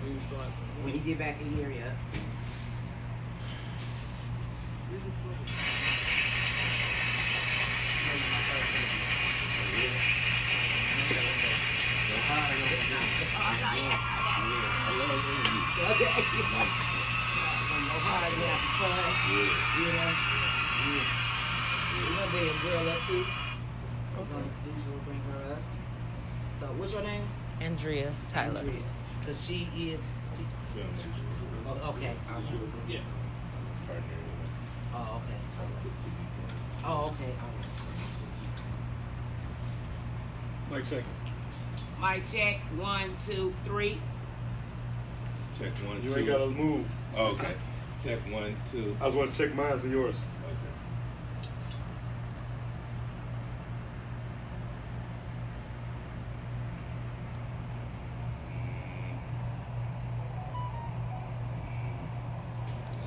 When he get back in here, yeah. We're gonna bring a girl up too. We're going to introduce her, bring her up. So, what's your name? Andrea Tyler. Because she is. Oh, okay. Yeah. Oh, okay. Oh, okay. Mic check. Mic check. 1, 2, 3. Check 1, 2. You ain't gotta move. Oh, okay. Check 1, 2. I just want to check mine and yours. Okay.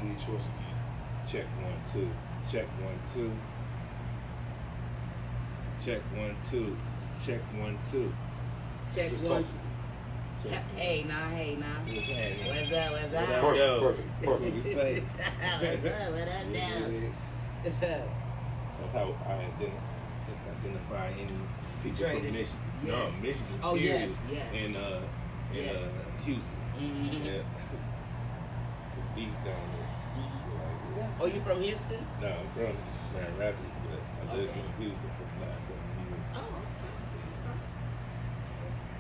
I need yours. Check 1, 2. Check 1, 2. Check 1, 2. Check 1, 2. Check Just 1, talk. 2. Check. Hey, now. What's happening? What's up? What up, Perfect, yo? perfect, That's what perfect. we say. What's up? What up, now? That's how I identify any people Traders. from Michigan. Yes. No, Michigan. Oh, period. yes, yes. In Yes. Houston. Mhm. Yeah. Deep down there. Like, Oh, you from Houston? no, I'm from Grand Rapids, but I lived Okay. in Houston for the last 7 years. Oh, okay.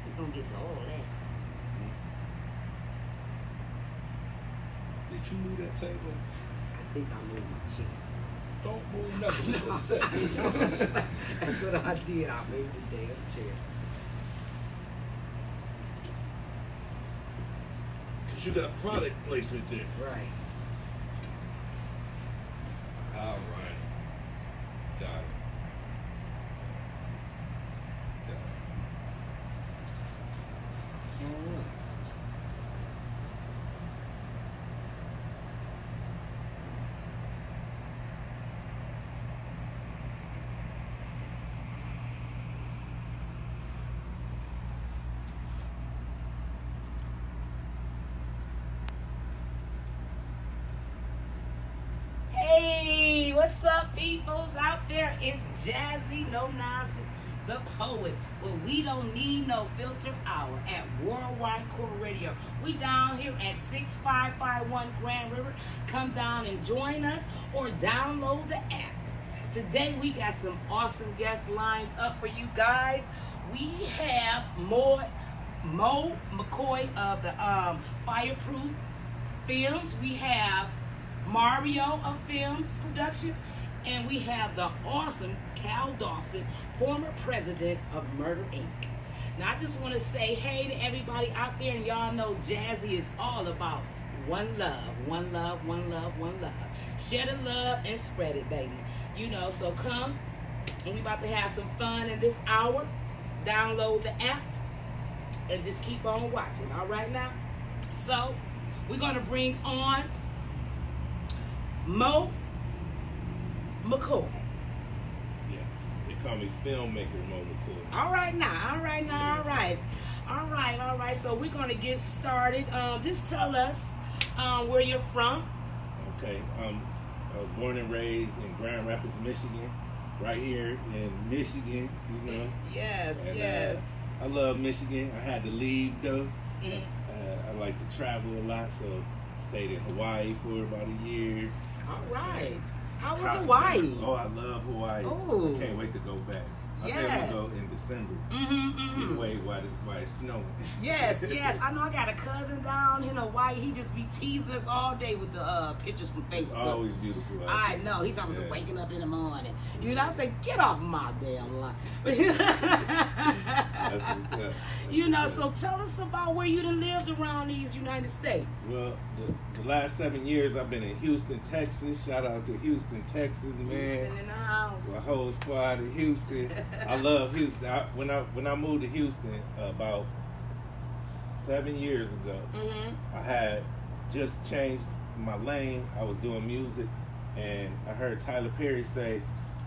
We're going to get to all that. Did you move that table? I think I moved my chair. Don't move nothing. Just a second. That's what I did. I moved the damn chair. Cause you got product placement there. Right. All right. Got it. Got it. Hey, what's up, peoples out there? It's Jazzy No Nonsense, the poet. Well, we don't need no filter hour at Worldwide Core Radio. We down here at 6551 Grand River. Come down and join us or download the app. Today we got some awesome guests lined up for you guys. We have Mo McCoy of the Fireproof Films. We have Mario of Films Productions, and we have the awesome Cal Dawson, former president of Murder Inc. Now I just want to say hey to everybody out there, and y'all know Jazzy is all about one love, one love, one love, one love. Share the love and spread it, baby. You know, so come, and we about to have some fun in this hour. Download the app and just keep on watching, all right now? So we're going to bring on Mo McCoy. Yes. They call me filmmaker Mo McCoy. All right now. All right. So we're going to get started. Just tell us where you're from. Okay. I was born and raised in Grand Rapids, Michigan. Right here in Michigan, you know. Yes, And, yes. I love Michigan. I had to leave though. Mhm. I like to travel a lot, so stayed in Hawaii for about a year. All right. How was Cop- Hawaii? Oh, I love Hawaii. Ooh. I can't wait to go back. I think Yes. we'll go in December. Mm-hmm. Get away while it's snowing. Yes. I know I got a cousin down in Hawaii. He just be teasing us all day with the pictures from It's Facebook. always beautiful. out I there. know. He talking about Yeah. waking up in the morning. You know, I say, get off my damn line. That's what's up. You know, so tell us about where you done lived around these United States. Well, the last 7 years I've been in Houston, Texas. Shout out to Houston, Texas, man. Houston in the house. My whole squad in Houston. I love Houston. When I moved to Houston about 7 years ago, Mm-hmm. I had just changed my lane. I was doing music, and I heard Tyler Perry say,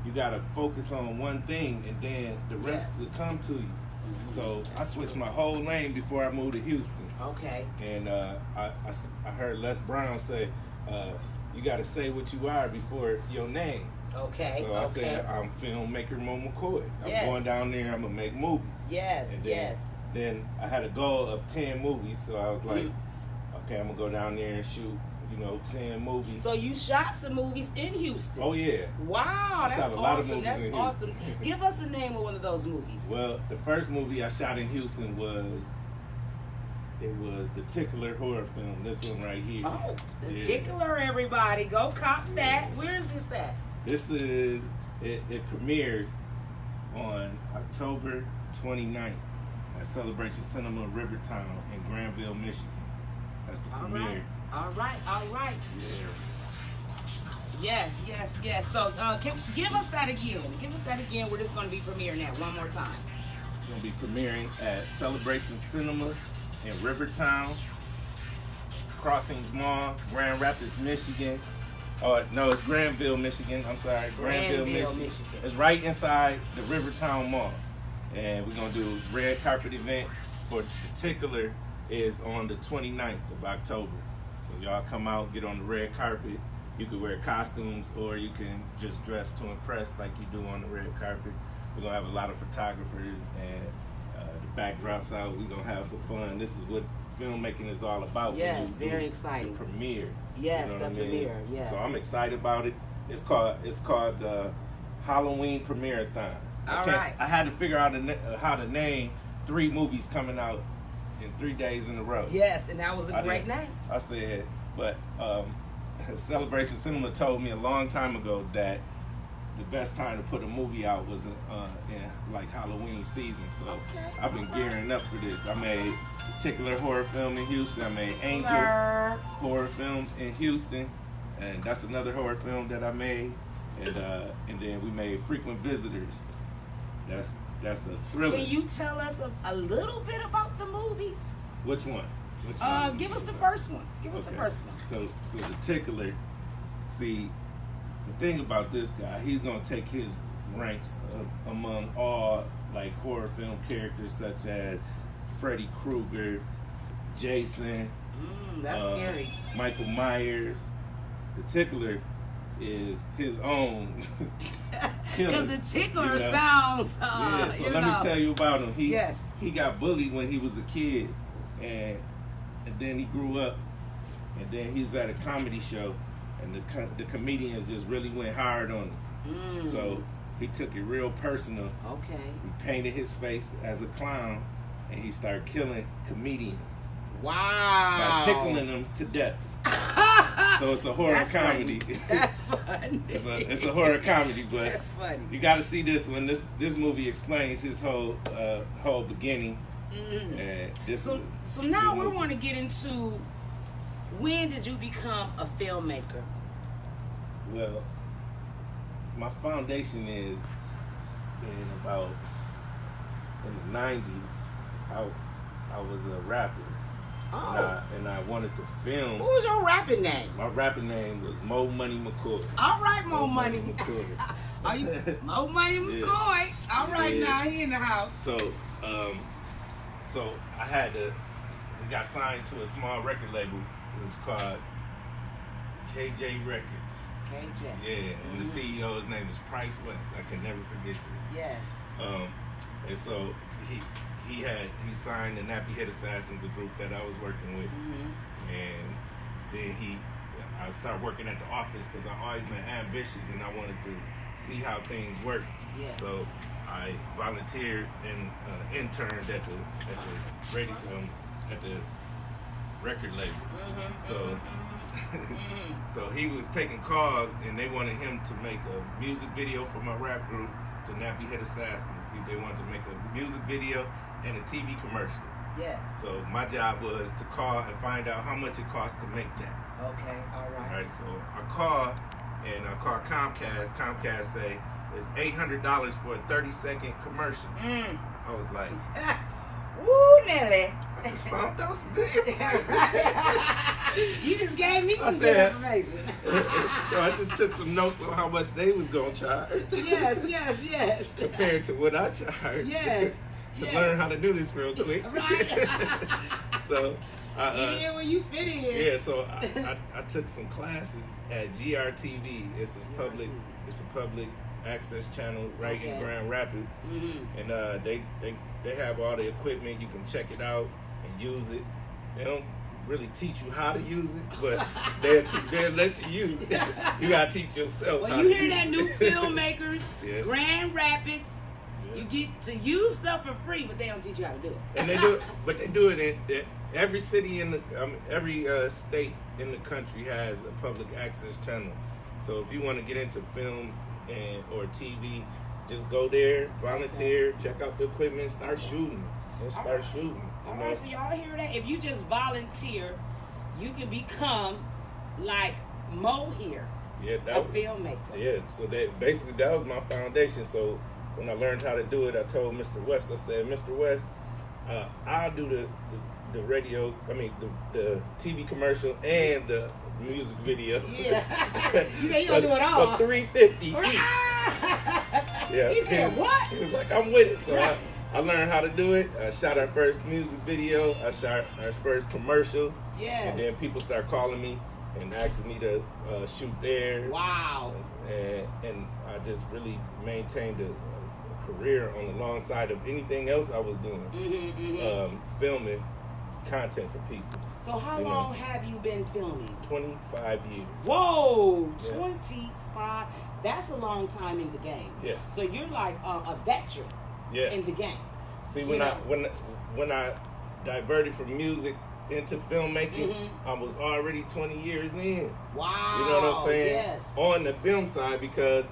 "You gotta focus on one thing, and then the rest Yes. will come to you." So I switched my whole lane before I moved to Houston. Okay. And I heard Les Brown say, you got to say what you are before your name. Okay. So I said, I'm filmmaker Mo McCoy. I'm Yes. going down there, I'm going to make movies. Yes, And yes. Then I had a goal of 10 movies, so I was like, okay, I'm going to go down there and shoot, 10 movies. So you shot some movies in Houston. Oh, yeah. Wow, I that's shot a lot of awesome. movies That's in awesome. Give us the name of one of those movies. Well, the first movie I shot in Houston was The Tickler horror film. This one right here. Oh, The Yeah. Tickler, everybody. Go cop that. Where is this at? This is, it premieres on October 29th at Celebration Cinema Rivertown in Granville, Michigan. That's the All premiere. right. All right. Yeah. Yes. So give us that again. Give us that again where this is going to be premiering at one more time. It's going to be premiering at Celebration Cinema in Rivertown, Crossings Mall, Grand Rapids, Michigan. Oh, no, it's Granville, Michigan. I'm sorry, Granville, Michigan. It's right inside the Rivertown Mall. And we're going to do a red carpet event for The Tickler is on the 29th of October. So y'all come out, get on the red carpet. You can wear costumes or you can just dress to impress like you do on the red carpet. We're going to have a lot of photographers and the backdrops out. We're going to have some fun. This is what filmmaking is all about. Yes, very exciting. The premiere. Yes, You know the what I mean? premiere, yes. So I'm excited about it. It's called the halloweenpremirereathon. All right. I had to figure out how to name 3 movies coming out in 3 days in a row. Yes, and that was a great did. name. I said, but Celebration Cinema told me a long time ago that the best time to put a movie out was in like Halloween season. So Okay, I've been all right. gearing up for this. I made a particular horror film in Houston. I made Angel horror film in Houston, and that's another horror film that I made. And then we made Frequent Visitors. That's a thriller. Can you tell us a little bit about the movies? Which one? Give us the first one. Give us the Okay. first one. So The Tickler, see, the thing about this guy, he's gonna take his ranks among all like horror film characters such as Freddy Krueger, Jason, That's scary. Michael Myers. The Tickler is his own killer. Because the Tickler you know? sounds, Yeah, so let me tell you about him. He got bullied when he was a kid, and then he grew up, and then he was at a comedy show, and the comedians just really went hard on him. So he took it real personal. Okay. He painted his face as a clown, and he started killing comedians Wow. by tickling them to death. So it's a horror comedy. That's funny. It's a horror comedy, but That's funny. you got to see this one. This movie explains his whole beginning. And So now we want to get into, when did you become a filmmaker? Well, my foundation is in the 90s. I was a rapper. Oh. And I wanted to film. What was your rapping name? My rapping name was Mo Money McCoy. All right, Mo Money. McCoy. Are you Mo Money McCoy? All right, Yeah. now he in the house. So we got signed to a small record label. It was called KJ Records. KJ. Yeah, and the CEO, his name is Price West. I can never forget this. Yes. And so he signed the Nappy Head Assassins, a group that I was working with, and then I started working at the office because I've always been ambitious and I wanted to see how things work. Yeah. So I volunteered and interned at the radio at the record label. So he was taking calls and they wanted him to make a music video for my rap group, the Nappy Head Assassins. They wanted to make a music video and a TV commercial. Yeah. So my job was to call and find out how much it cost to make that. Okay. All right. All right. So I called Comcast. Comcast say it's $800 for a 30-second commercial. I was like, Woo, Nelly. I just found out some good information. You just gave me some good said- information. So I just took some notes on how much they was gonna charge. Yes. Compared to what I charged. Yes. to Yeah. learn how to do this real quick. Right. So, Get in where you fit in. yeah, so I took some classes at GRTV. It's a public access channel right in Grand Rapids, and they have all the equipment. You can check it out and use it. They don't really teach you how to use it, but they'll let you use it. You gotta teach yourself. Well, how you to hear use that, it. new filmmakers, Yeah. Grand Rapids. Yeah. You get to use stuff for free, but they don't teach you how to do it. And they do it, but they do it in every city in the every state in the country has a public access channel. So if you want to get into film or TV, just go there, volunteer, check out the equipment, start shooting. Let's start shooting. You All know? right, so y'all hear that? If you just volunteer, you can become like Mo here, Yeah, a filmmaker. Yeah, so that was my foundation. So when I learned how to do it, I told Mr. West, I said, Mr. West, I'll do the radio, the TV commercial and the music video. Yeah. You gonna do it all. For $350 each. Yeah. He said, what? He was like, I'm with it. So I learned how to do it. I shot our first music video. I shot our first commercial. Yes. And then people start calling me and asking me to shoot theirs. Wow. And I just really maintained a career on the long side of anything else I was doing. Filming content for people. So how long have you been filming? 25 years. Whoa, Yeah. 25. That's a long time in the game. Yes. So you're like a veteran Yes. in the game. See, when I diverted from music into filmmaking, I was already 20 years in. Wow. You know what I'm saying? Yes. On the film side, because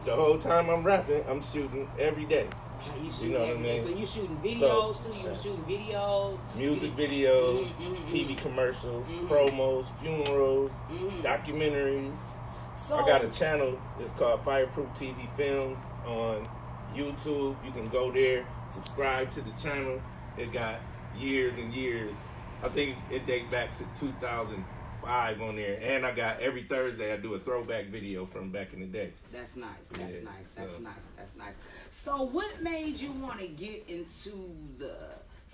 the whole time I'm rapping, I'm shooting every day. You shooting know what I every day. mean? So you shooting videos too? You shooting videos? Music videos, TV commercials, promos, funerals, documentaries. So I got a channel. It's called Fireproof TV Films on YouTube. You can go there, subscribe to the channel. It got years and years. I think it dates back to 2005 on there. And I got every Thursday I do a throwback video from back in the day. That's nice. That's Yeah, nice. so- That's nice. That's nice. So what made you want to get into the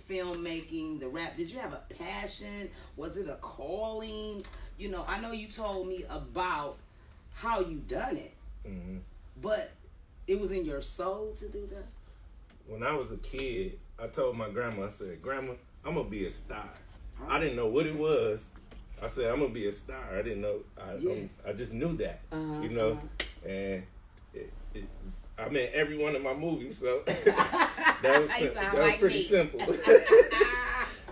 filmmaking, the rap? Did you have a passion? Was it a calling? You know, I know you told me about how you done it, but it was in your soul to do that? When I was a kid, I told my grandma, I said, Grandma, I'm going to be a star. I didn't know what it was. I said, I'm going to be a star. I didn't know. I just knew that, you know. And I'm in every one of my movies, so that was pretty simple.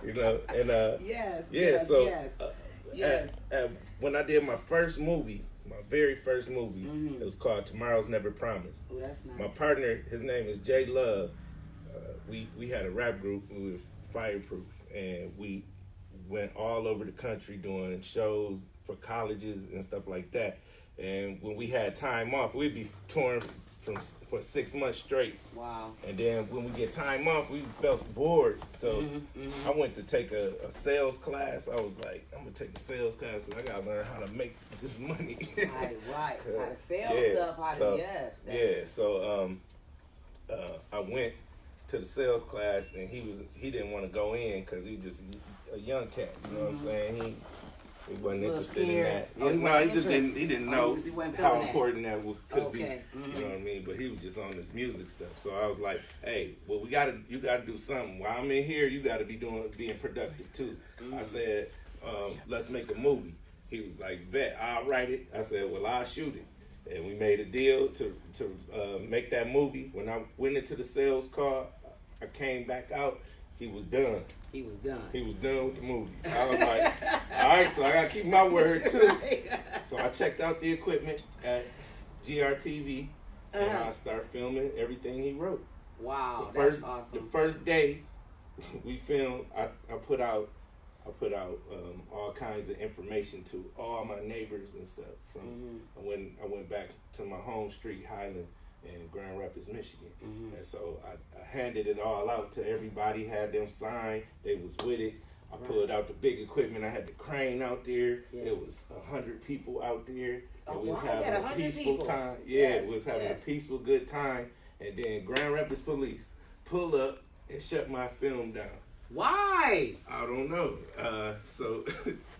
You know, and when I did my first movie, my very first movie, it was called Tomorrow's Never Promised. Oh, that's nice. My partner, his name is Jay Love. We had a rap group. We were Fireproof, and we went all over the country doing shows for colleges and stuff like that. And when we had time off, we'd be touring for 6 months straight. Wow. And then when we get time off, we felt bored. So I went to take a sales class. I was like, I'm going to take a sales class because I got to learn how to make this money. Right. How to sell stuff. So I went to the sales class, and he didn't want to go in because he was just a young cat. You know what I'm saying? He wasn't interested in that. He didn't know how important that could be. You know what I mean? But he was just on this music stuff. So I was like, hey, well, you gotta do something. While I'm in here, you gotta be being productive too. I said, let's make a movie. He was like, bet, I'll write it. I said, well, I'll shoot it. And we made a deal to make that movie. When I went into the sales car, I came back out. He was done. He was done with the movie. I was like, all right, so I got to keep my word, too. So I checked out the equipment at GRTV, and I started filming everything he wrote. Wow, that's awesome. The first day we filmed, I put out all kinds of information to all my neighbors and stuff. I went back to my home street, Highland, in Grand Rapids, Michigan. And so I handed it all out to everybody, had them sign. They was with it. I pulled out the big equipment. I had the crane out there. Yes. It was 100 people out there. And we was wow, having a peaceful time. Yeah, Yes, we was having a peaceful, good time. And then Grand Rapids police pull up and shut my film down. Why? I don't know. So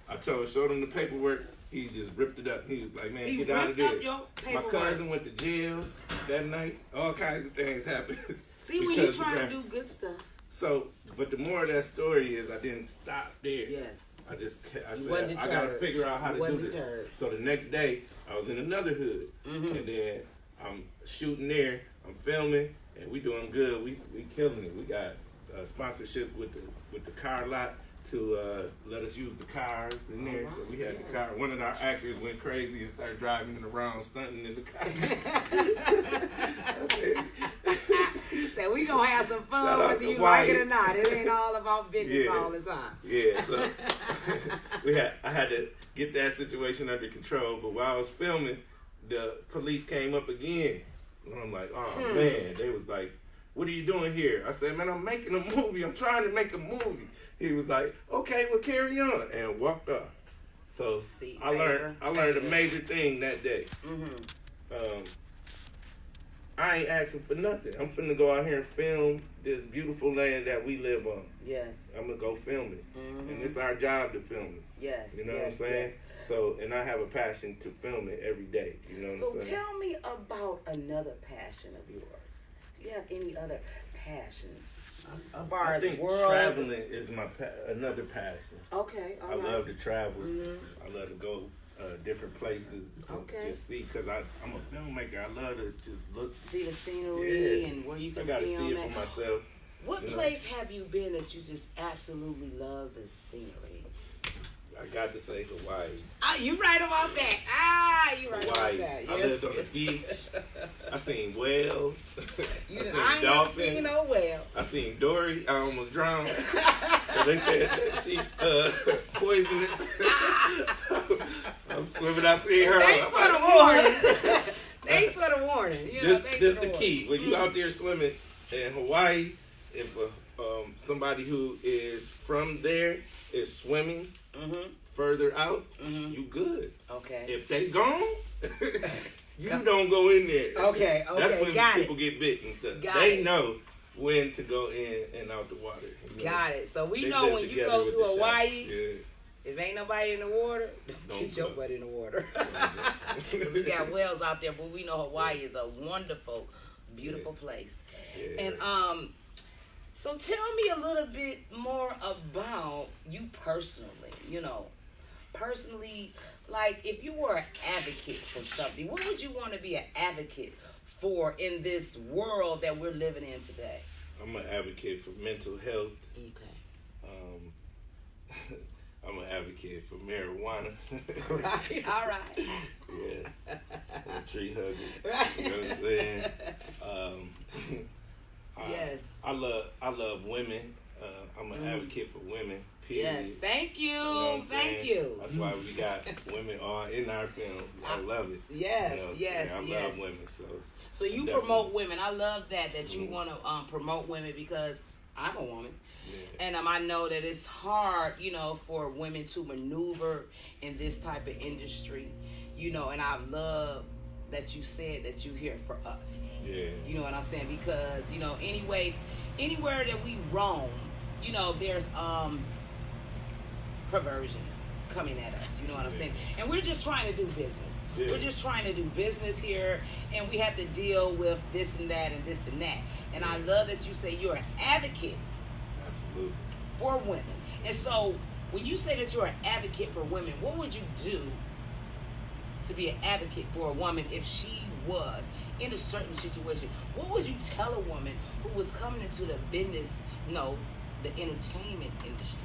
I showed him the paperwork. He just ripped it up. He was like, man, He get out of there. ripped up your My paperwork. cousin went to jail that night. All kinds of things happened. See, when you trying to do good stuff. So, but the more of that story is, I didn't stop there. Yes. I wasn't said, I gotta deterred. figure out how You to do wasn't this. deterred. So the next day, I was in another hood, and then I'm shooting there. I'm filming, and we doing good. We killing it. We got a sponsorship with the car lot to let us use the cars in there. So we had the car. One of our actors went crazy and started driving it around, stunting in the car. So we gonna have some Shout fun out whether to you Wyatt. like it or not. It ain't all about business all the time. Yeah, so I had to get that situation under control. But while I was filming, the police came up again. And I'm like, oh man. They was like, what are you doing here? I said, man, I'm making a movie. I'm trying to make a movie. He was like, okay, well, carry on, and walked off. So I learned a major thing that day. I ain't asking for nothing. I'm finna go out here and film this beautiful land that we live on. Yes. I'm gonna go film it, and it's our job to film it. Yes. You know what I'm saying? Yes. So, and I have a passion to film it every day. You know what I'm saying? So tell me about another passion of yours. Do you have any other passions? As far I as think world traveling is my another passion. Okay, all I right. love to travel. I love to go different places and Okay. just see, because I'm a filmmaker. I love to just look. See the scenery and where you I can gotta film see it at. for myself. What you know. place have you been that you just absolutely love the scenery? I got to say Hawaii. Ah, you right about that. You right Hawaii. about that. Yes. I lived on the beach. I seen whales. I seen I ain't never dolphins. seen no whale. I seen Dory. I almost drowned. They said that she poisonous. I'm swimming. I see her. Thanks for the warning. Thanks for the warning. You know, This the key. When you out there swimming in Hawaii, if somebody who is from there is swimming further out, you good. Okay. If they gone, you don't go in there. Okay. That's when Got people it. get bit and stuff. Got They it. know when to go in and out the water. You know? Got it. So we They know live when you together go with to the sharks. Hawaii, if ain't nobody in the water, Don't get your go. butt in the water. We got whales out there, but we know Hawaii is a wonderful, beautiful place. Yeah. And so tell me a little bit more about you personally. You know, personally, like if you were an advocate for something, what would you want to be an advocate for in this world that we're living in today? I'm an advocate for mental health. Okay. I'm an advocate for marijuana. Right, all right. Yes. I'm a tree hugger. Right. You know what I'm saying? Yes. I love women. I'm an advocate for women. Period. Yes, thank you. You know what I'm Thank saying? you. That's why we got women all in our films. I love it. Yes, You know what I'm yes, saying? I yes. love women. So you definitely. promote women. I love that you want to promote women because I'm a woman. Yeah. And I know that it's hard, you know, for women to maneuver in this type of industry, you know, and I love that you said that you're here for us. Yeah. You know what I'm saying? Because, you know, anywhere that we roam, you know, there's perversion coming at us. You know what I'm saying? And we're just trying to do business. Yeah. We're just trying to do business here, and we have to deal with this and that and this and that. And I love that you say you're an advocate Absolutely. for women. And so when you say that you're an advocate for women, what would you do to be an advocate for a woman if she was in a certain situation? What would you tell a woman who was coming into the business, no, the entertainment industry,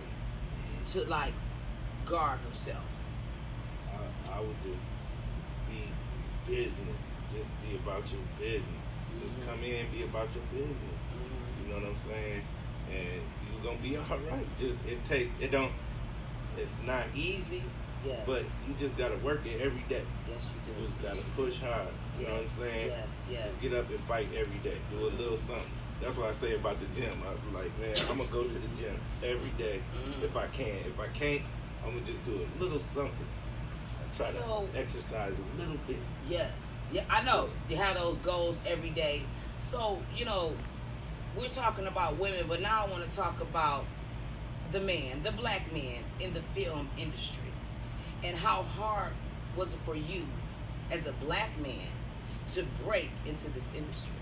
to like guard herself? I would just be business. Just be about your business. Just come in, be about your business. You know what I'm saying? And you're gonna be all right. It's not easy, Yes. but you just gotta work it every day. Yes, you You do. just gotta push hard. You know what I'm saying? Yes, yes. Just get up and fight every day. Do a little something. That's what I say about the gym. I'm like, man, I'm gonna go to the gym every day if I can. If I can't, I'm gonna just do a little something. Try So- to exercise a little bit. Yes. Yeah, I know. You have those goals every day. So, you know, we're talking about women, but now I want to talk about the man, the black man in the film industry. And how hard was it for you as a black man to break into this industry?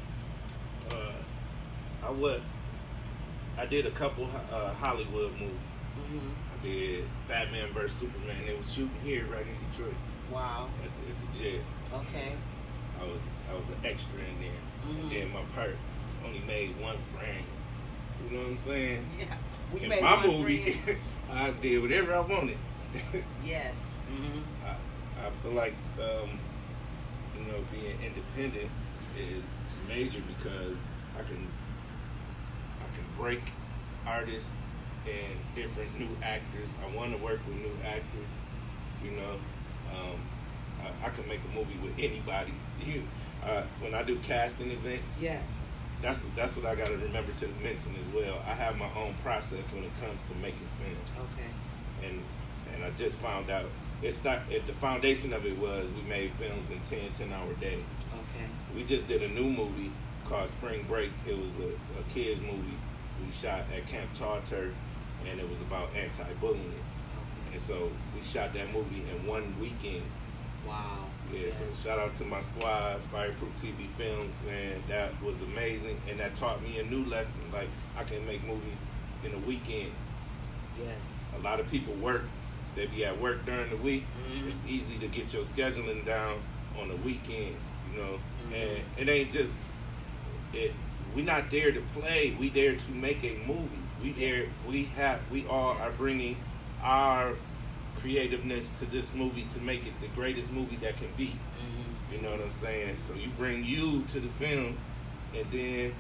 I did a couple Hollywood movies. Mm-hmm. I did Batman vs Superman. They was shooting here right in Detroit. Wow. At the jail. Okay. I was an extra in there. Mm-hmm. And then my part only made one frame. You know what I'm saying? Yeah. We In made my one movie, I did whatever I wanted. Yes. Mm-hmm. I feel like being independent is major because I can break artists and different new actors. I want to work with new actors. I can make a movie with anybody. When I do casting events, Yes. that's what I got to remember to mention as well. I have my own process when it comes to making films. Okay. And I just found out the foundation of it was we made films in 10-hour days. Okay. We just did a new movie called Spring Break. It was a kids movie we shot at Camp Turf, and it was about anti-bullying. Okay. And so we shot that movie in one weekend. Wow. Yeah, Yes. so shout out to my squad, Fireproof TV Films, man. That was amazing, and that taught me a new lesson. Like, I can make movies in a weekend. Yes. A lot of people work. They be at work during the week. Mm-hmm. It's easy to get your scheduling down on the weekend, Mm-hmm. And it ain't just it. We not there to play. We there to make a movie. We all are bringing our creativeness to this movie to make it the greatest movie that can be. Mm-hmm. You know what I'm saying? So you bring you to the film, and then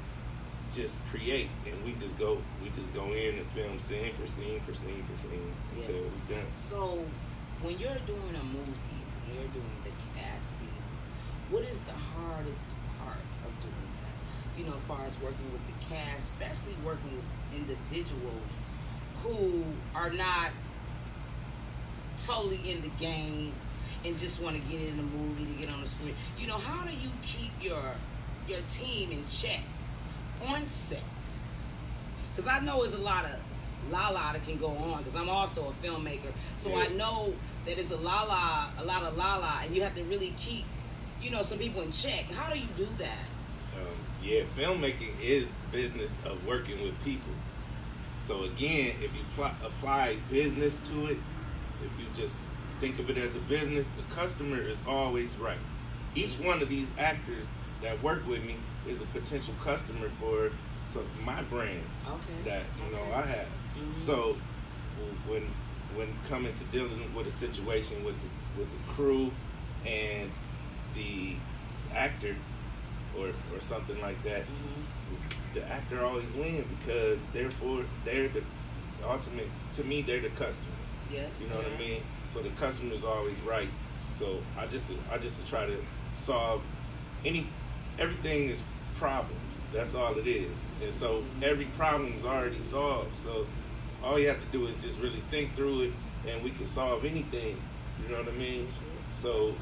just create, and we just go in and film scene for scene for scene for scene until Yes. we're done. So, when you're doing a movie, when you're doing the casting, what is the hardest part of doing that? As far as working with the cast, especially working with individuals who are not totally in the game and just want to get in the movie to get on the screen. How do you keep your team in check on set? Because I know there's a lot of la-la that can go on, because I'm also a filmmaker. So Yeah. I know that it's a lot of la-la, and you have to really keep, some people in check. How do you do that? Filmmaking is the business of working with people. So again, if you apply business to it, if you just think of it as a business, the customer is always right. Each one of these actors that work with me is a potential customer for my brands that I have. Mm-hmm. So when coming to dealing with a situation with the crew and the actor or something like that, Mm-hmm. the actor always wins because they're the ultimate. To me, they're the customer. Yes. You know what I mean? So the customer's always right. So I just try to solve everything is problems. That's all it is. And so every problem is already solved. So all you have to do is just really think through it, and we can solve anything. You know what I mean? So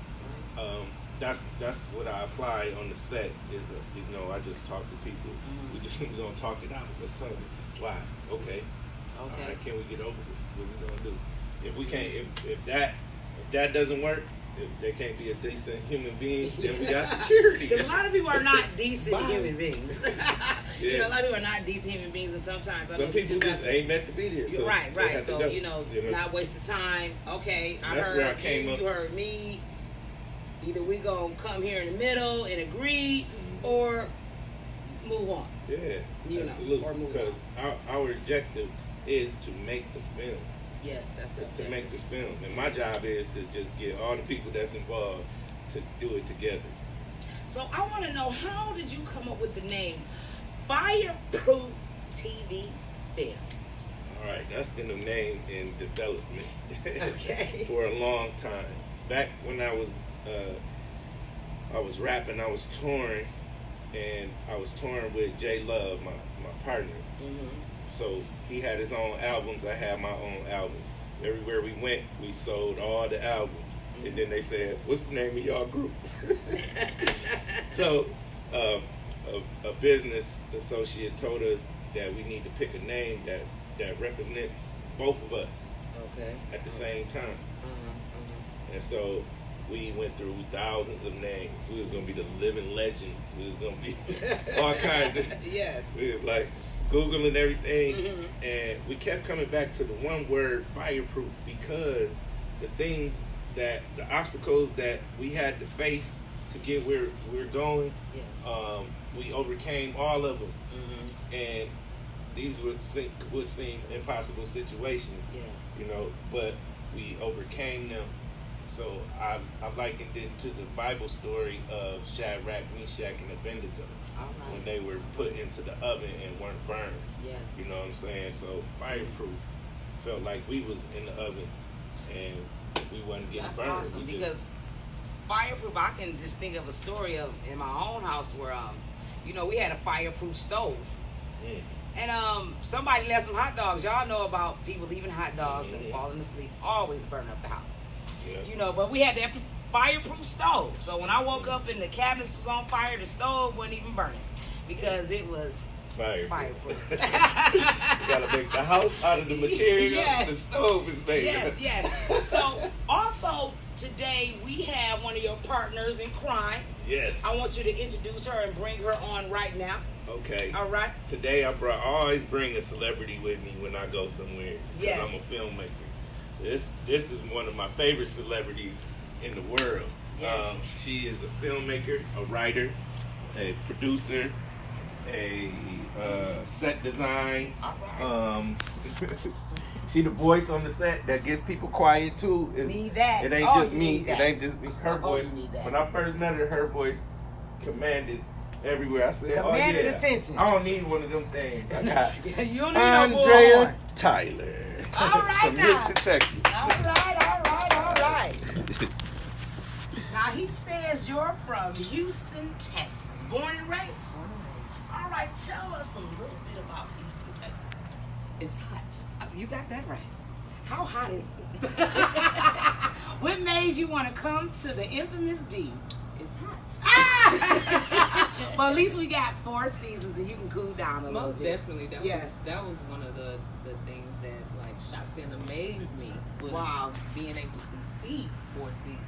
that's what I apply on the set. I just talk to people. Mm-hmm. We gonna talk it out. Let's talk it. Why? Okay. All right, can we get over this? What we gonna do? If we can't, if that doesn't work, if they can't be a decent human being, then we got security. Because a lot of people are not decent human beings. Yeah. A lot of people are not decent human beings, and sometimes some people just ain't meant to be there. So right. they have to So go. not waste the time. Okay, That's where I came up. You heard me. Either we gonna come here in the middle and agree, or move on. Yeah, absolutely. Or move because our objective is to make the film. Yes, that's It's to make the film, and my job is to just get all the people that's involved to do it together. So I want to know, how did you come up with the name Fireproof TV Films? All right, that's been a name in development Okay. for a long time. Back when I was rapping, I was touring, and I was touring with J Love, my partner. Mm-hmm. So he had his own albums, I had my own albums. Everywhere we went, we sold all the albums. And then they said, what's the name of y'all group? So a business associate told us that we need to pick a name that represents both of us at the same time. And so we went through thousands of names. We was gonna be the living legends. We was gonna be all kinds of. Yes. We was like Googling everything, and we kept coming back to the one word fireproof because the obstacles that we had to face to get where we're going, we overcame all of them, and these would seem impossible situations, but we overcame them. So I likened it to the Bible story of Shadrach, Meshach, and Abednego when they were put into the oven and weren't burned. Yes. You know what I'm saying? So fireproof felt like we was in the oven and we wasn't getting That's burned. awesome, because fireproof, I can just think of a story of in my own house where we had a fireproof stove. And somebody left some hot dogs. Y'all know about people leaving hot dogs and falling asleep, always burn up the house. Yeah. But we had that fireproof stove. So when I woke up and the cabinets was on fire, the stove wasn't even burning because it was fireproof. You gotta make the house out of the material the stove is made. Yes. So also today we have one of your partners in crime. Yes. I want you to introduce her and bring her on right now. Okay. All right. Today I always bring a celebrity with me when I go somewhere. Yes. I'm a filmmaker. This is one of my favorite celebrities in the world. Yes. She is a filmmaker, a writer, a producer, a set design. She the voice on the set that gets people quiet too. Need that. It ain't just me. It ain't just me. Her voice. When I first met her, her voice commanded everywhere. I said, commanded attention. I don't need one of them things. I got you don't need Andrea no more. Tyler. All right from now. Houston, Texas. All right. Now he says you're from Houston, Texas. Born and raised. All right, tell us a little bit about Houston, Texas. It's hot. You got that right. How hot is it? What made you want to come to the infamous D? It's hot. Well, at least we got 4 seasons and you can cool down a little Most bit. definitely. That was one of the things that like shocked and amazed me was being able to see 4 seasons.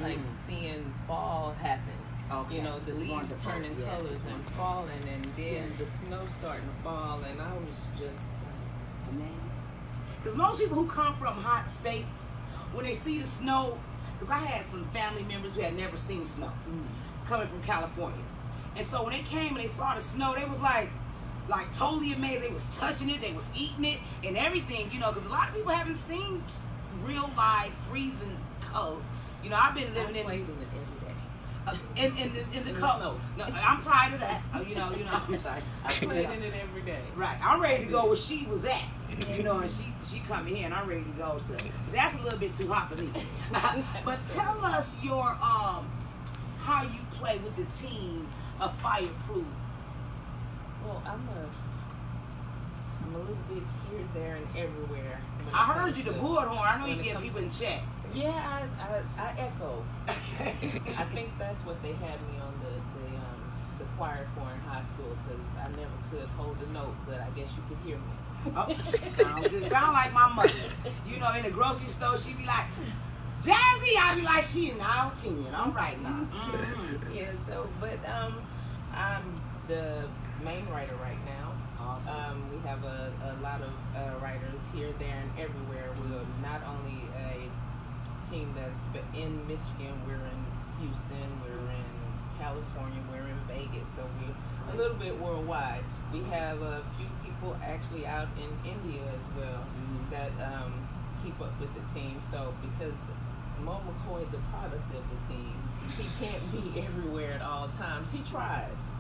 Like seeing fall happen. Okay. The It's leaves wonderful. turning Yes, colors it's and falling, and then the snow starting to fall, and I was just amazed. Because most people who come from hot states, when they see the snow, because I had some family members who had never seen snow coming from California. And so when they came and they saw the snow, they was like totally amazed. They was touching it, they was eating it and everything, because a lot of people haven't seen real live freezing cold. I've been living in played in it in the the cold. snow. No, I'm tired of that. I'm tired. I played in it every day. Right. I'm ready to go where she was at. And she come here and I'm ready to go. So that's a little bit too hot for me. But tell us your how you play with the team of Fireproof. Well, I'm a little bit here, there, and everywhere. I heard you the bullhorn. I know you get people in check. Yeah, I echo. Okay. I think that's what they had me on the choir for in high school, because I never could hold a note, but I guess you could hear me. Oh, sound good. Sound like my mother. In the grocery store, she be like, Jazzy. I be like, she now 10. All right now. Yeah. So, but I'm the main writer right now. Awesome. We have a lot of writers here, there, and everywhere. We're not only a team that's in Michigan, we're in Houston, we're in California, we're in Vegas, so we're a little bit worldwide. We have a few people actually out in India as well that keep up with the team. So because Mo McCoy, the product of the team, he can't be everywhere at all times. He tries.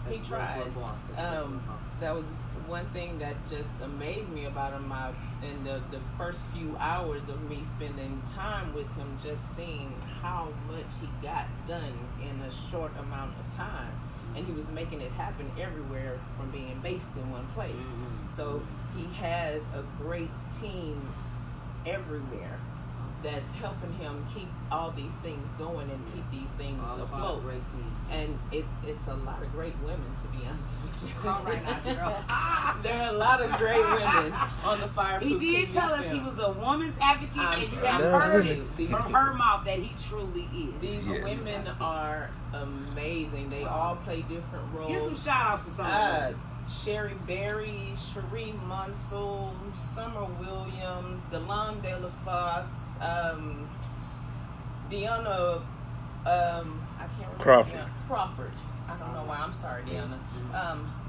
He tries. That was one thing that just amazed me about him. In the first few hours of me spending time with him, just seeing how much he got done in a short amount of time. And he was making it happen everywhere from being based in one place. So he has a great team everywhere. that's helping him keep all these things going and keep these things All about a afloat. great team. And it's a lot of great women, to be honest with you. All right now, girl. There are a lot of great women on the Fireproof He did TV tell us film. he was a woman's advocate, I'm and you have love heard it. it from her mouth that he truly is. These Yes. women are amazing. They all play different roles. Give some shout outs to some of them. Sherry Berry, Cherie Munsell, Summer Williams, Delon De La Fosse, Deanna, I can't remember. Crawford. Crawford. I don't know why. I'm sorry, Deanna.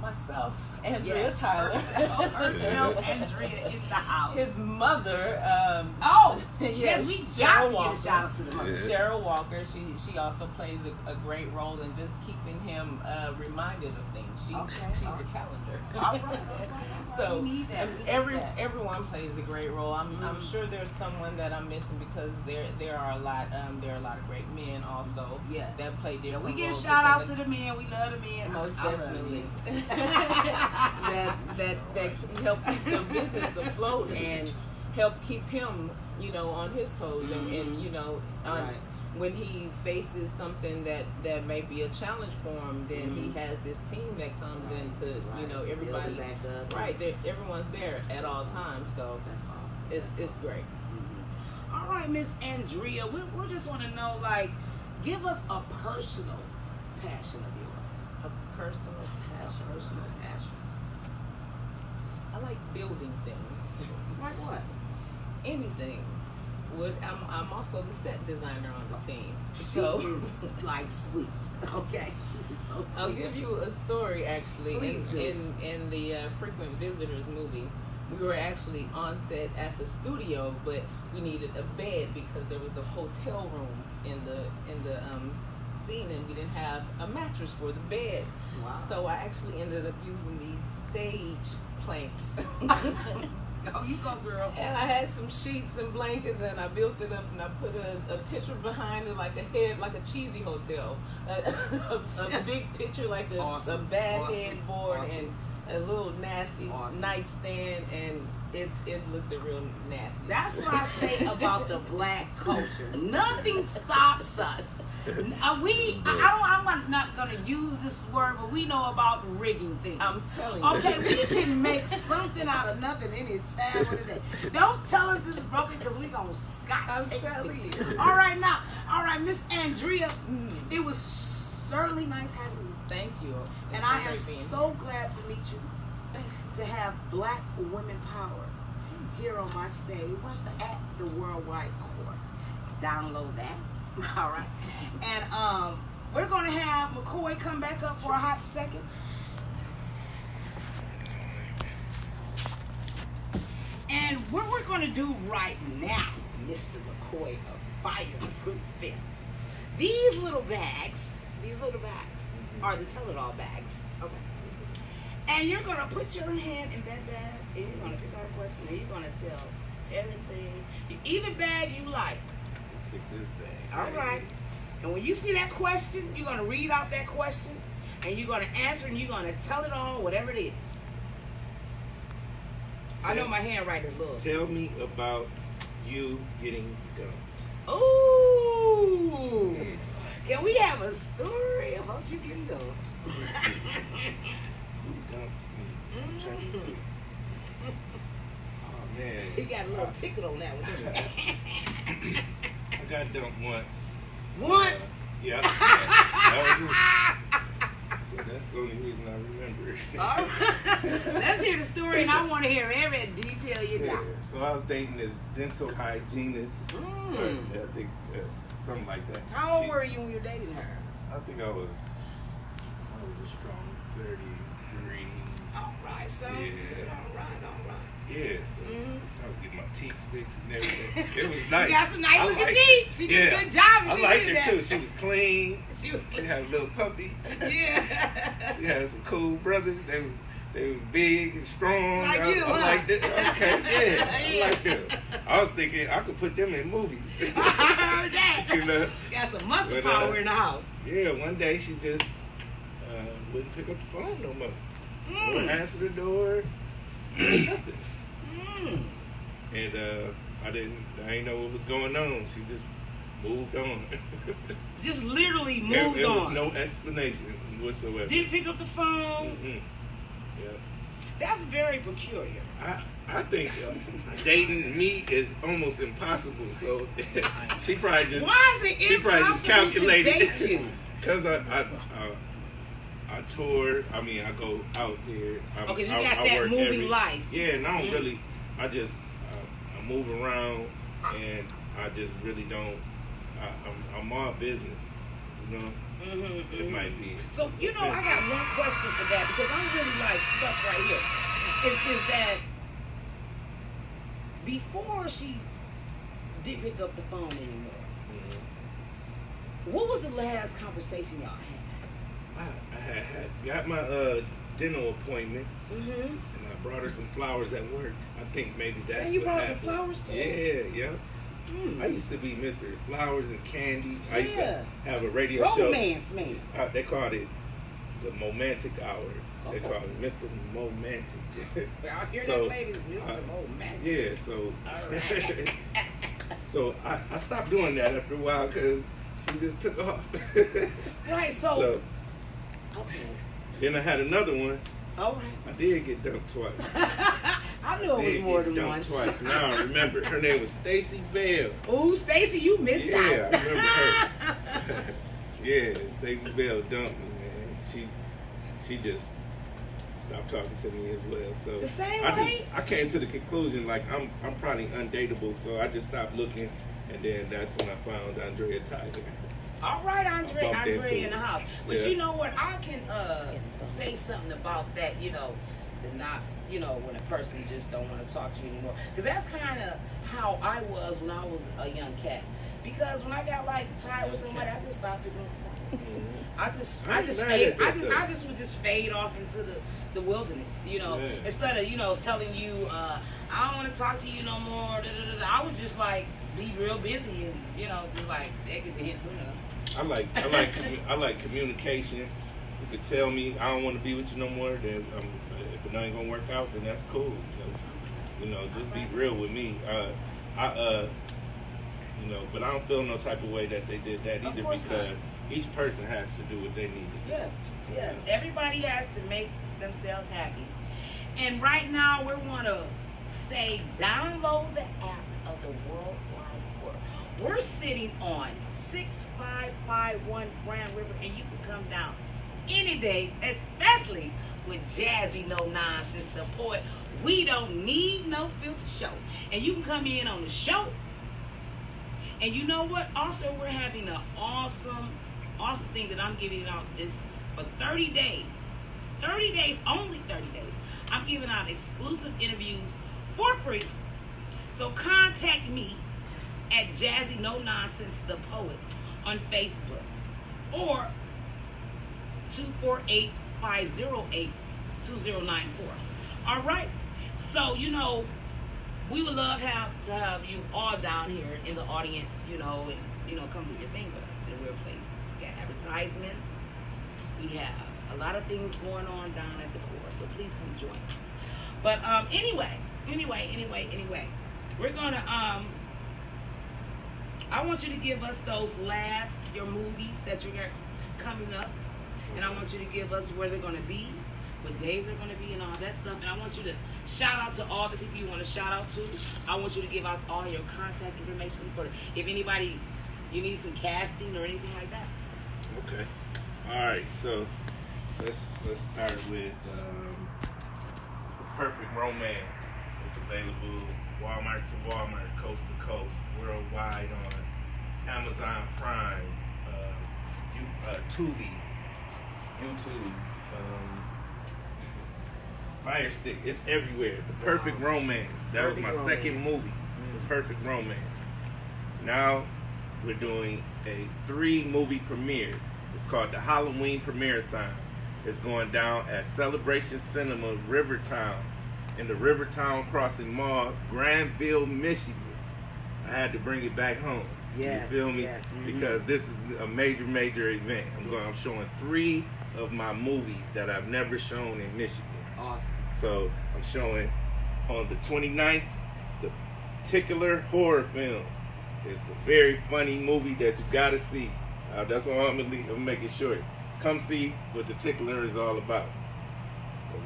Myself, Andrea Yes, Tyler. herself, Andrea in the house. His mother. Yes, we Cheryl got to Walker. give a shout out to the mother. Yeah. Cheryl Walker, she also plays a great role in just keeping him reminded of things. She's a calendar. All right. So We need that. We need that. everyone plays a great role. I'm sure there's someone that I'm missing because there are a lot of great men also Yes. that play different We give roles shout outs to within the men. We love the men. most I love the definitely men. that help keep the business afloat and help keep him on his toes and Right. when he faces something that may be a challenge for him, then he has this team that comes in to Right. everybody Build it back up. right there, everyone's there at all times, so That's awesome. it's great. All right, Miss Andrea, we just want to know, like, give us a personal passion of yours. A personal passion. A personal passion. I like building things. Like what? Anything. I'm also the set designer on the team. She So is like sweets. Okay, she is so sweet. I'll give you a story actually. Please do. In the Frequent Visitors movie, we were actually on set at the studio, but we needed a bed because there was a hotel room in the scene, and we didn't have a mattress for the bed. Wow. So I actually ended up using these stage planks. Oh, you go, girl. And I had some sheets and blankets, and I built it up, and I put a picture behind it, like a head, like a cheesy hotel, a big picture, like a Awesome. bad Awesome. headboard, Awesome. and a little nasty Awesome. nightstand, and it looked real nasty. That's what I say about the black culture. Nothing stops us. I'm not gonna use this word, but we know about rigging things. I'm telling you. Okay, we can make something out of nothing any time of the day. Don't tell us it's broken because we gonna scotch I'm tape telling fix you. it. All right, Miss Andrea, it was certainly nice having you, Thank you. It's and been I am great being so glad to meet you. To have Black women power here on my stage at the Worldwide Court. Download that. All right. And we're going to have McCoy come back up for a hot second. And what we're going to do right now, Mr. McCoy of Fireproof Films, these little bags are the tell-it-all bags. Okay. And you're going to put your hand in that bag, and you're going to pick out a question, and you're going to tell everything. Either bag you like. Pick this bag. All right. And when you see that question, you're going to read out that question, and you're going to answer, and you're going to tell it all, whatever it is. I know my handwriting is little. Tell me about you getting dumped. Ooh. Can we have a story about you getting dumped? Who dumped me? I'm trying to think. Oh man. He got a little ticket on that one, didn't he? I got dumped once. Once? Yeah. That was it. So that's the only reason I remember it. All right. Let's hear the story, and I want to hear every detail you Yeah. got. So I was dating this dental hygienist. Mm. I think something like that. How old were you when you were dating her? I think I was a strong 33. All right, sounds Yeah. good. All right. Yeah, so Mhm. I was getting my teeth fixed and everything. It was nice. You got some nice I looking liked teeth. it. She did a good job. And I she liked did her that. too. She was clean. She She had a little puppy. Yeah. She had some cool brothers. They was big and strong. Like I, you, I huh? liked it. Okay, yeah, I Yeah. like them. I was thinking I could put them in movies. I heard that. You know? Got some muscle But, power in the house. Yeah, one day she just wouldn't pick up the phone no more. Wouldn't answer the door. Nothing. Mm. And I didn't know what was going on. She just moved on. Just literally moved There on. was no explanation whatsoever. Didn't pick up the phone. Mm-mm. Yeah. That's very peculiar. I think dating me is almost impossible. So she probably just Why is it she probably just impossible to calculated date you? because I tour. I mean, I go out there. Because you got I that work movie life. Yeah, and I don't really. I just I move around, and I just really don't. I'm all business, you know. It might be. So I got one question for that because I'm really like stuck right here. Is that before she didn't pick up the phone anymore? What was the last conversation y'all had? I had got my dental appointment, and I brought her some flowers at work. I think maybe that's And you what brought happened. some flowers too? Yeah. I used to be Mr. Flowers and Candy. I used to have a radio Romance show. man. They called it the Romantic Hour. They called it Mr. Romantic. I hear So, that lady's Mr. Romantic. Yeah, so All right. so I stopped doing that after a while because she just took off. Right, so okay. Then I had another one. All right. I did get dumped twice. I knew it was more than dumped once. twice. Now I remember. Her name was Stacy Bell. Ooh, Stacy, you missed out. Yeah, I remember her. Yeah, Stacy Bell dumped me, man. She just stopped talking to me as well. So The same I way? I came to the conclusion like I'm probably undateable, so I just stopped looking, and then that's when I found Andrea Tiger. All right, Andre bumped into in the her. house. But Yeah. you know what? I can say something about that, the not, when a person just don't want to talk to you anymore. Because that's kind of how I was when I was a young cat. Because when I got like tired with somebody, I just stopped picking up the phone. I just would just fade off into the wilderness, Yeah. Instead of, telling you, I don't want to talk to you no more. I would just like be real busy and, just like, they get the hit sooner. I like communication. You could tell me I don't want to be with you no more. Then if it ain't gonna work out, then that's cool. Just be real with me. But I don't feel no type of way that they did that either because each person has to do what they need to do. Yes. Everybody has to make themselves happy. And right now we want to say download the app of the Worldwide Quarter. We're sitting on 6551 Grand River, and you can come down any day, especially with Jazzy No Nonsense, the poet. We don't need no filter show. And you can come in on the show. And you know what? Also, we're having an awesome thing that I'm giving out this for 30 days. 30 days, only 30 days. I'm giving out exclusive interviews for free. So contact me at Jazzy No Nonsense the Poet on Facebook or 248-508-2094. All right. So we would love to have you all down here in the audience, and come do your thing with us. And we're playing. We got advertisements. We have a lot of things going on down at the core. So please come join us. But anyway, we're gonna I want you to give us your movies that you got coming up, and I want you to give us where they're gonna be, what days they're gonna be, and all that stuff. And I want you to shout out to all the people you want to shout out to. I want you to give out all your contact information for if anybody you need some casting or anything like that. Okay. All right. So let's start with Perfect Romance. It's available Walmart to Walmart, coast to coast, worldwide on Amazon Prime, Tubi, YouTube, Fire Stick. It's everywhere. The Perfect Romance. That was my second movie. The Perfect Romance. Now we're doing a 3-movie premiere. It's called the Halloween Premirereathon. It's going down at Celebration Cinema, Rivertown, in the Rivertown Crossing Mall, Granville, Michigan. I had to bring it back home. Yeah, you feel me? yeah. Because this is a major event. I'm showing 3 of my movies that I've never shown in Michigan. Awesome. So I'm showing on the 29th, the Tickler horror film. It's a very funny movie that you gotta see. That's why I'm gonna make it short. Come see what The Tickler is all about.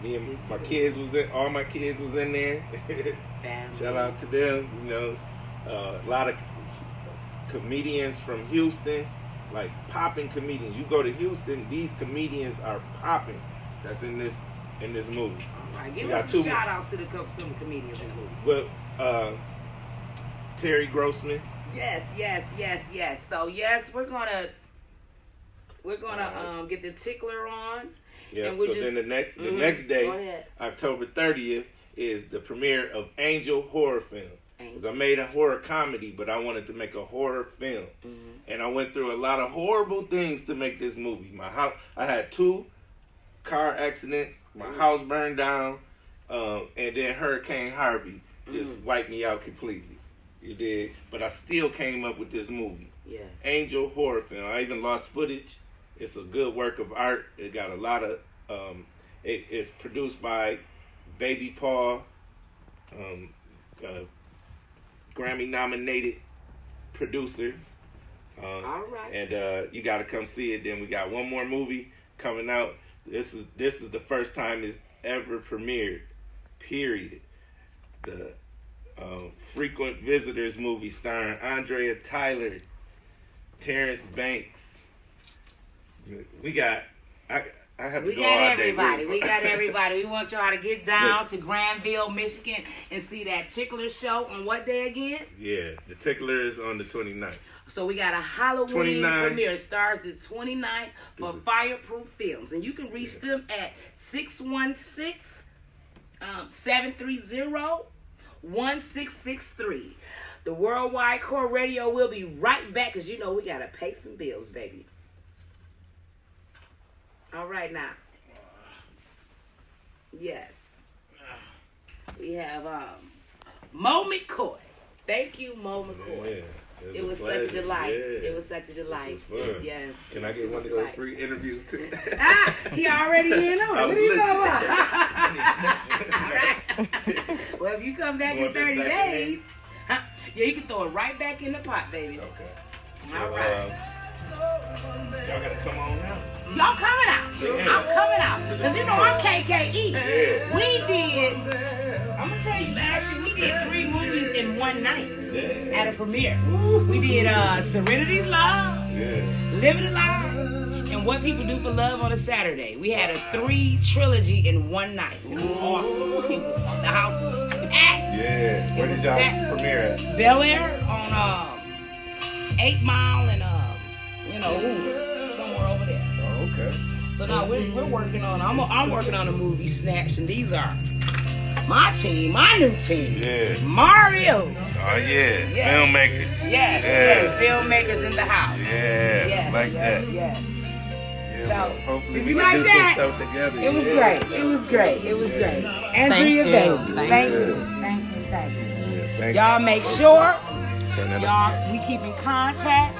Me and my kids was in. All my kids was in there. Shout out to them. You know, a lot of comedians from Houston, like popping comedians. You go to Houston, these comedians are popping. That's in this movie. All right, give us some shout outs to some comedians in the movie. Well, Terry Grossman. Yes. So yes, we're gonna get The Tickler on. Yeah. So then the next day, October 30th, is the premiere of Angel horror film. Because I made a horror comedy, but I wanted to make a horror film, and I went through a lot of horrible things to make this movie. I had 2 car accidents. My house burned down, and then Hurricane Harvey just wiped me out completely. You did, but I still came up with this movie. Yes. Angel horror film. I even lost footage. It's a good work of art. It got a lot of. It's produced by Baby Paul, Grammy-nominated producer. All right. And you got to come see it. Then we got one more movie coming out. This is the first time it's ever premiered. Period. The Frequent Visitors movie starring Andrea Tyler, Terrence Banks. We got everybody. We got everybody. We want y'all to get down to Granville, Michigan, and see that Tickler show on what day again? Yeah, The Tickler is on the 29th. So we got a Halloween premiere. It starts the 29th for Fireproof Films. And you can reach them at 616-730-1663. The Worldwide Core Radio will be right back because you know we got to pay some bills, baby. All right now. Yes. We have Mo McCoy. Thank you, Mo McCoy. Yeah. It was such a delight. Yeah. It was such a delight. Yes. Can I get one of those free interviews too? He already in on it. What are you talking about? All right. Well, if you come back in 30 days, yeah, you can throw it right back in the pot, baby. Okay. All right. Y'all gotta come on now. Y'all coming out. Yeah. I'm coming out. Because you know I'm KKE. Yeah. We did, I'm going to tell you, last year we did 3 movies in one night at a premiere. We did Serenity's Love, Living Alive, and What People Do for Love on a Saturday. We had a 3 trilogy in one night. It was awesome. The house was packed. Yeah. Where did y'all premiere at? Bel Air on 8 Mile and somewhere over there. Oh, okay. So now we're working on. I'm working on a movie Snatch, and these are my team, my new team. Yeah. Mario. Oh yeah. Yes. Filmmakers. Yes. Filmmakers in the house. Yeah. Yes. Like yes. that. Yes. Yeah, So, hopefully did we you can like do that? some stuff together. It was great. It was great. It was great. Andrea, baby. Thank you. Yeah, thank Y'all make sure Turn that up. we keep in contact.